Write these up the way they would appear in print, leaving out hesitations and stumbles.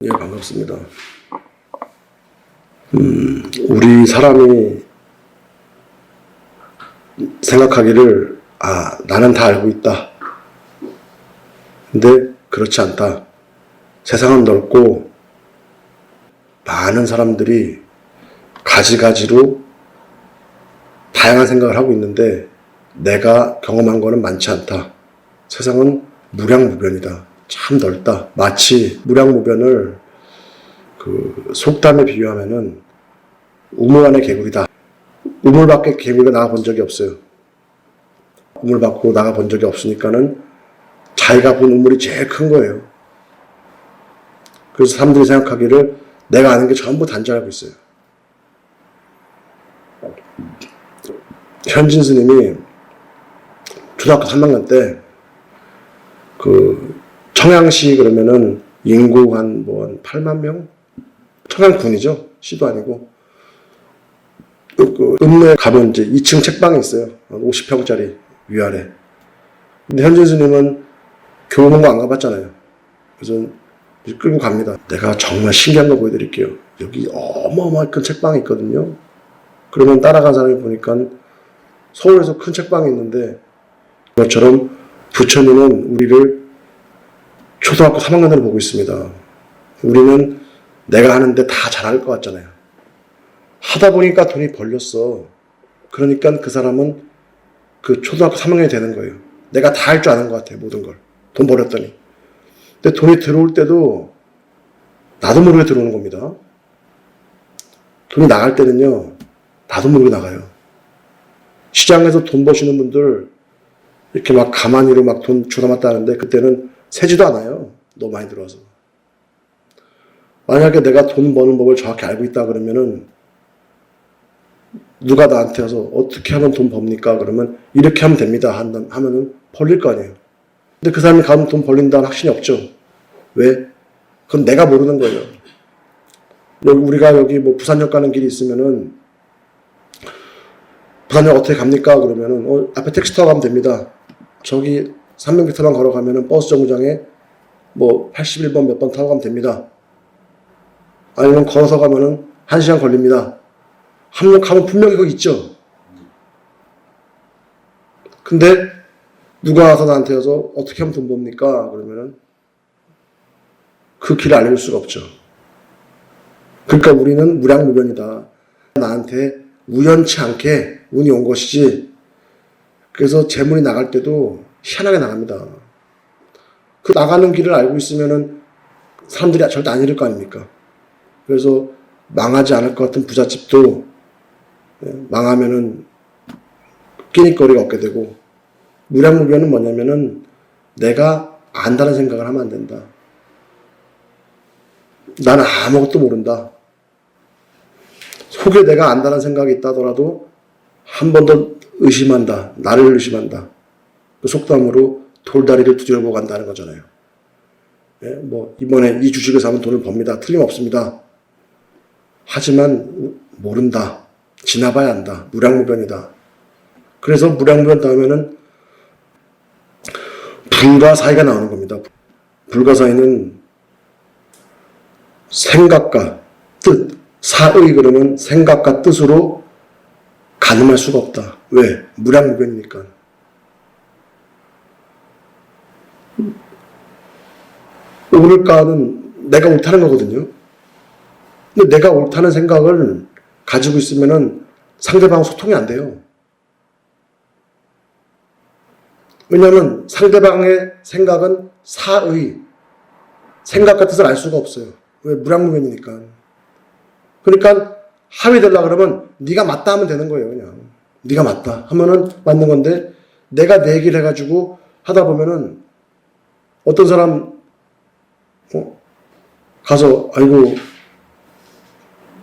예, 반갑습니다. 우리 사람이 생각하기를, 나는 다 알고 있다. 근데 그렇지 않다. 세상은 넓고 많은 사람들이 가지가지로 다양한 생각을 하고 있는데 내가 경험한 거는 많지 않다. 세상은 무량무변이다. 참 넓다. 마치 무량무변을 속담에 비유하면은 우물 안의 개구리다. 우물 밖에 개구리가 나가본 적이 없어요. 우물 밖으로 나가본 적이 없으니까는 자기가 본 우물이 제일 큰 거예요. 그래서 사람들이 생각하기를 내가 아는 게 전부 단지 알고 있어요. 현진 스님이 초등학교 3학년 때 청양시 그러면은 인구 한 8만 명? 청양군이죠. 시도 아니고. 읍내 가면 이제 2층 책방이 있어요. 50평짜리 위아래. 근데 현진 스님은 교문고 안 가봤잖아요. 그래서 끌고 갑니다. 내가 정말 신기한 거 보여드릴게요. 여기 어마어마한 큰 책방이 있거든요. 그러면 따라간 사람이 보니까 서울에서 큰 책방이 있는데 그것처럼 부처님은 우리를 초등학교 3학년으로 보고 있습니다. 우리는 내가 하는데 다 잘할 것 같잖아요. 하다 보니까 돈이 벌렸어. 그러니까 그 사람은 그 초등학교 3학년이 되는 거예요. 내가 다 할 줄 아는 것 같아요. 모든 걸. 돈 벌였더니. 근데 돈이 들어올 때도 나도 모르게 들어오는 겁니다. 돈이 나갈 때는요. 나도 모르게 나가요. 시장에서 돈 버시는 분들 이렇게 막 가만히로 막 돈 주담았다 하는데 그때는 세지도 않아요. 너무 많이 들어와서. 만약에 내가 돈 버는 법을 정확히 알고 있다 그러면은 누가 나한테 와서 어떻게 하면 돈 법니까? 그러면 이렇게 하면 됩니다. 하면은 벌릴 거 아니에요. 근데 그 사람이 가면 돈 벌린다는 확신이 없죠. 왜? 그건 내가 모르는 거예요. 우리가 여기 부산역 가는 길이 있으면은 부산역 어떻게 갑니까? 그러면은 앞에 택시 타고 가면 됩니다. 저기 300m만 걸어가면은 버스 정류장에 81번 몇 번 타고 가면 됩니다. 아니면 걸어서 가면은 1시간 걸립니다. 한번 가면 분명히 거기 있죠. 근데 누가 와서 나한테 와서 어떻게 하면 돈 법니까? 그러면은 그 길을 알려줄 수가 없죠. 그러니까 우리는 무량무변이다. 나한테 우연치 않게 운이 온 것이지. 그래서 재물이 나갈 때도 희한하게 나갑니다. 그 나가는 길을 알고 있으면은 사람들이 절대 안 잃을 거 아닙니까? 그래서 망하지 않을 것 같은 부잣집도 망하면은 끼니거리가 없게 되고, 무량무변은 뭐냐면은 내가 안다는 생각을 하면 안 된다. 나는 아무것도 모른다. 속에 내가 안다는 생각이 있다더라도 한 번 더 의심한다. 나를 의심한다. 그 속담으로 돌다리를 두드려보고 간다는 거잖아요. 예, 이번에 이 주식을 사면 돈을 법니다. 틀림없습니다. 하지만 모른다. 지나봐야 한다. 무량무변이다. 그래서 무량무변 다음에는 불가사의가 나오는 겁니다. 불가사의는 생각과 뜻, 사의 그러면 생각과 뜻으로 가늠할 수가 없다. 왜? 무량무변이니까. 옳을까는 내가 옳다는 거거든요. 근데 내가 옳다는 생각을 가지고 있으면은 상대방하고 소통이 안 돼요. 왜냐하면 상대방의 생각은 사의, 생각과 뜻을 알 수가 없어요. 왜? 무량무변이니까. 그러니까 합의되려고 그러면 네가 맞다 하면 되는 거예요. 그냥 네가 맞다 하면은 맞는 건데, 내가 내 얘기를 해가지고 하다 보면은 어떤 사람 가서 아이고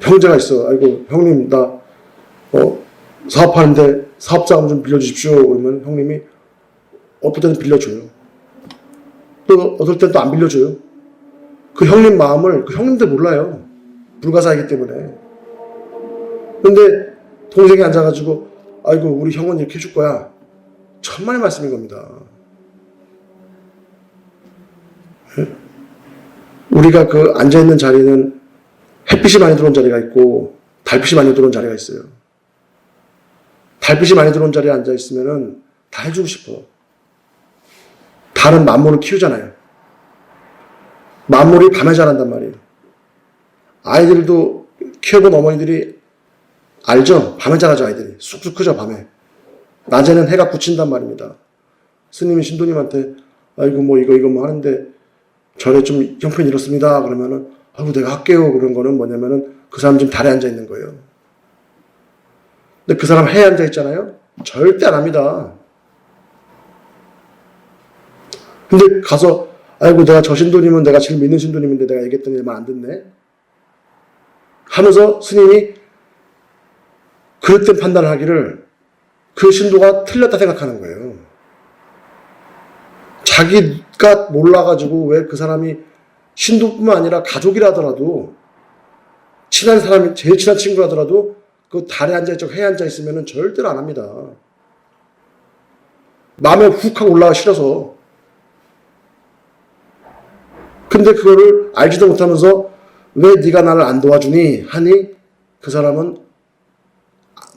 형제가 있어. 아이고 형님 나 사업하는데 사업자금 좀 빌려주십시오. 그러면 형님이 어떨 때는 빌려줘요. 또 어떨 때는 또 안 빌려줘요. 그 형님 마음을 그 형님들 몰라요. 불가사이기 때문에. 근데 동생이 앉아가지고 아이고 우리 형은 이렇게 해줄 거야. 천만의 말씀인 겁니다. 우리가 그 앉아있는 자리는 햇빛이 많이 들어온 자리가 있고 달빛이 많이 들어온 자리가 있어요. 달빛이 많이 들어온 자리에 앉아있으면 다 해주고 싶어. 달은 만물을 키우잖아요. 만물이 밤에 자란단 말이에요. 아이들도 키워본 어머니들이 알죠? 밤에 자라죠, 아이들이. 쑥쑥 크죠, 밤에. 낮에는 해가 굳힌단 말입니다. 스님이 신도님한테, 아이고, 이거 뭐 하는데, 절에 좀 형편이 이렇습니다. 그러면은, 아이고, 내가 할게요. 그런 거는 뭐냐면은, 그 사람 지금 달에 앉아 있는 거예요. 근데 그 사람 해에 앉아 있잖아요? 절대 안 합니다. 근데 가서, 아이고, 내가 저 신도님은 내가 제일 믿는 신도님인데 내가 얘기했더니 말 안 듣네? 하면서 스님이 그릇된 판단을 하기를 그 신도가 틀렸다 생각하는 거예요. 자기가 몰라가지고 왜 그 사람이 신도뿐만 아니라 가족이라 하더라도 친한 사람이, 제일 친한 친구라더라도 그 달에 앉아있고 해에 앉아있으면 절대로 안 합니다. 마음에 훅 하고 올라가 싫어서. 근데 그거를 알지도 못하면서 왜 네가 나를 안 도와주니? 하니 그 사람은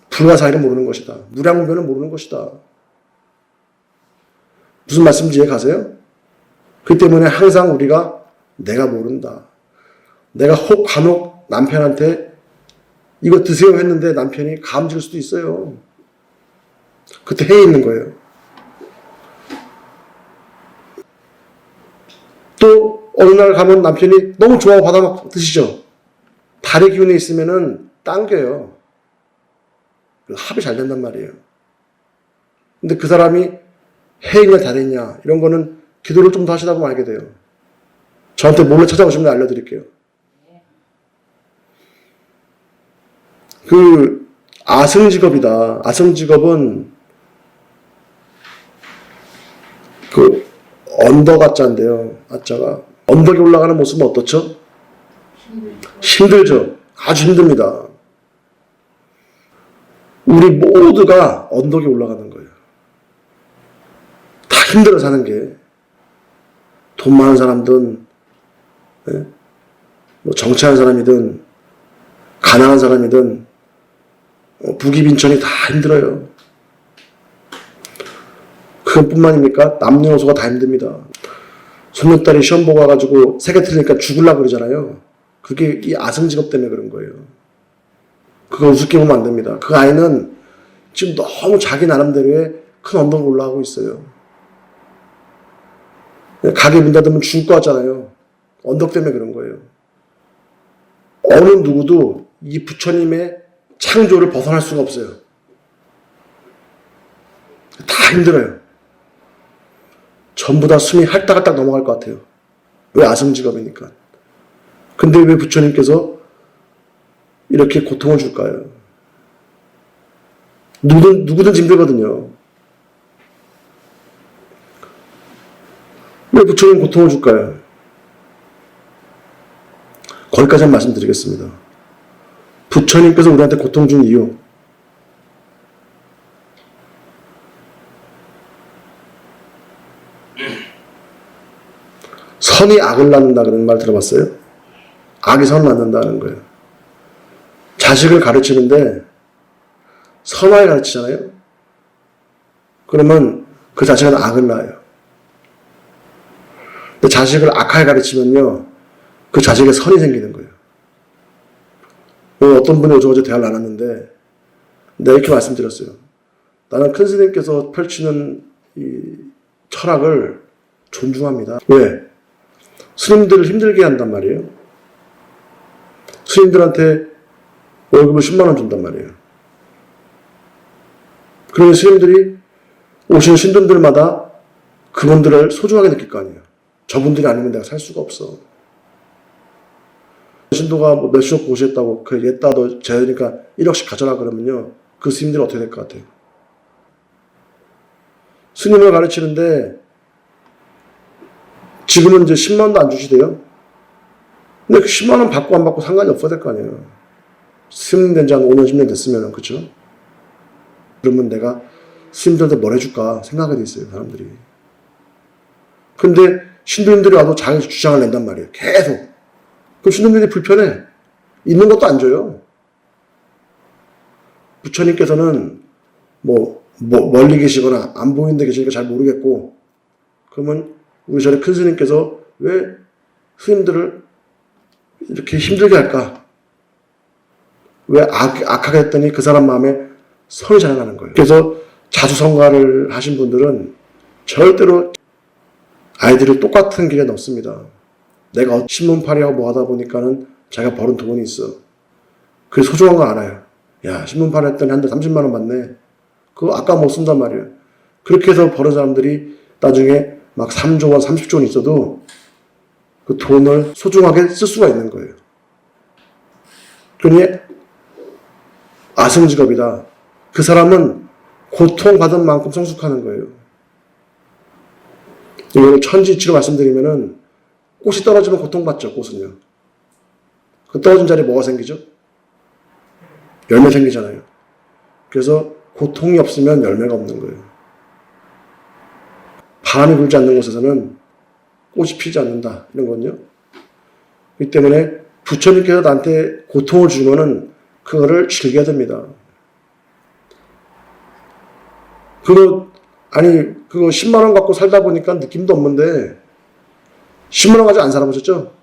불가사의를 모르는 것이다. 무량무변을 모르는 것이다. 무슨 말씀인지 이해 가세요? 그 때문에 항상 우리가 내가 모른다. 내가 혹 간혹 남편한테 이거 드세요 했는데 남편이 감질 수도 있어요. 그때 해에 있는 거예요. 또 어느 날 가면 남편이 너무 좋아하고 받아 막 드시죠. 달의 기운에 있으면은 당겨요. 합이 잘 된단 말이에요. 근데 그 사람이 해있냐 달했냐 이런 거는 기도를 좀 더 하시다 보면 알게 돼요. 저한테 몰래 찾아오시면 알려드릴게요. 그 아승직업이다. 아승직업은 그 언덕 아자인데요. 아자가 언덕에 올라가는 모습은 어떻죠? 힘들죠. 아주 힘듭니다. 우리 모두가 언덕에 올라가는 거예요. 다 힘들어 사는 게. 돈 많은 사람든, 뭐 정치하는 사람이든, 가난한 사람이든, 부귀빈천이 다 힘들어요. 그것뿐만입니까? 남녀노소가 다 힘듭니다. 손녀딸이 시험 보고 와가지고 세 개 틀리니까 죽으려고 그러잖아요. 그게 이 아승직업 때문에 그런 거예요. 그거 우습게 보면 안 됩니다. 그 아이는 지금 너무 자기 나름대로의 큰 언덕을 올라가고 있어요. 가게 문 닫으면 죽을 것 같잖아요. 언덕 때문에 그런 거예요. 어느 누구도 이 부처님의 창조를 벗어날 수가 없어요. 다 힘들어요. 전부 다 숨이 할딱할딱 넘어갈 것 같아요. 왜 아승직업이니까. 근데 왜 부처님께서 이렇게 고통을 줄까요? 누구든지 힘들거든요. 왜 부처님 고통을 줄까요? 거기까지 한 말씀드리겠습니다. 부처님께서 우리한테 고통 준 이유. 선이 악을 낳는다 그런 말 들어봤어요? 악이 선을 낳는다는 거예요. 자식을 가르치는데 선하게 가르치잖아요? 그러면 그 자식은 악을 낳아요. 근데 자식을 악하게 가르치면요, 그 자식에 선이 생기는 거예요. 어떤 분이 어제 대화를 나눴는데, 내가 이렇게 말씀드렸어요. 나는 큰 스님께서 펼치는 이 철학을 존중합니다. 왜? 스님들을 힘들게 한단 말이에요. 스님들한테 월급을 10만 원 준단 말이에요. 그러면 스님들이 오시는 신도들마다 그분들을 소중하게 느낄 거 아니에요. 저분들이 아니면 내가 살 수가 없어. 신도가 뭐 몇십억 보셨다고, 그 옛다 너 재니까 1억씩 가져라 그러면요, 그 스님들이 어떻게 될 것 같아요? 스님을 가르치는데 지금은 이제 10만 원도 안 주시대요. 근데 그 10만 원 받고 안 받고 상관이 없어야 될 거 아니에요. 스님 된 지 한 5년, 10년 됐으면, 그쵸? 그러면 내가 스님들한테 뭘 해줄까 생각이 돼 있어요, 사람들이. 근데 신도님들이 와도 자기 주장을 낸단 말이에요. 계속. 그 신혼들이 불편해. 있는 것도 안 줘요. 부처님께서는 멀리 계시거나 안 보이는 데 계시니까 잘 모르겠고, 그러면 우리 전에 큰 스님께서 왜 스님들을 이렇게 힘들게 할까? 왜 악하게 했더니 그 사람 마음에 선이 자라나는 거예요. 그래서 자수성가를 하신 분들은 절대로 아이들을 똑같은 길에 넣습니다. 내가 신문팔이하고 뭐 하다 보니까는 자기가 벌은 돈이 있어. 그게 소중한 거 알아요. 야, 신문팔이 했더니 한 달 30만 원 받네. 그거 아까 못 쓴단 말이에요. 그렇게 해서 버는 사람들이 나중에 막 3조 원, 30조 원 있어도 그 돈을 소중하게 쓸 수가 있는 거예요. 그러니 아승직업이다. 그 사람은 고통받은 만큼 성숙하는 거예요. 이걸 천지이치로 말씀드리면은 꽃이 떨어지면 고통받죠, 꽃은요. 그 떨어진 자리에 뭐가 생기죠? 열매 생기잖아요. 그래서 고통이 없으면 열매가 없는 거예요. 바람이 불지 않는 곳에서는 꽃이 피지 않는다. 이런 건요. 그렇기 때문에 부처님께서 나한테 고통을 주면은 그거를 즐겨야 됩니다. 그거 10만 원 갖고 살다 보니까 느낌도 없는데 10만 원 가지고 안 살아보셨죠?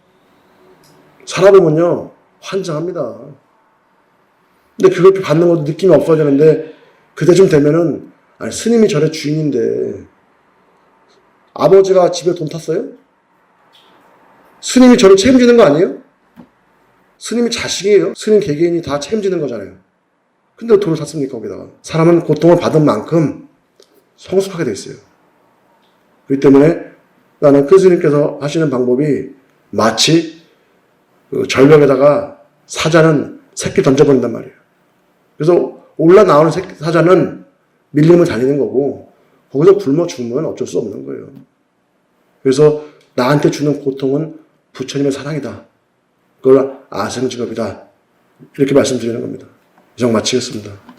살아보면요, 환장합니다. 근데 그걸 받는 것도 느낌이 없어지는데 그때쯤 되면은 스님이 절의 주인인데 아버지가 집에 돈 탔어요? 스님이 저를 책임지는 거 아니에요? 스님이 자식이에요. 스님 개개인이 다 책임지는 거잖아요. 근데 왜 돈을 탔습니까, 거기다가? 사람은 고통을 받은 만큼 성숙하게 돼 있어요. 그렇기 때문에 나는 큰 스님께서 하시는 방법이 마치 그 절벽에다가 사자는 새끼 던져버린단 말이에요. 그래서 올라 나오는 사자는 밀림을 다니는 거고 거기서 굶어 죽으면 어쩔 수 없는 거예요. 그래서 나한테 주는 고통은 부처님의 사랑이다. 그걸 아승직업이다. 이렇게 말씀드리는 겁니다. 이상 마치겠습니다.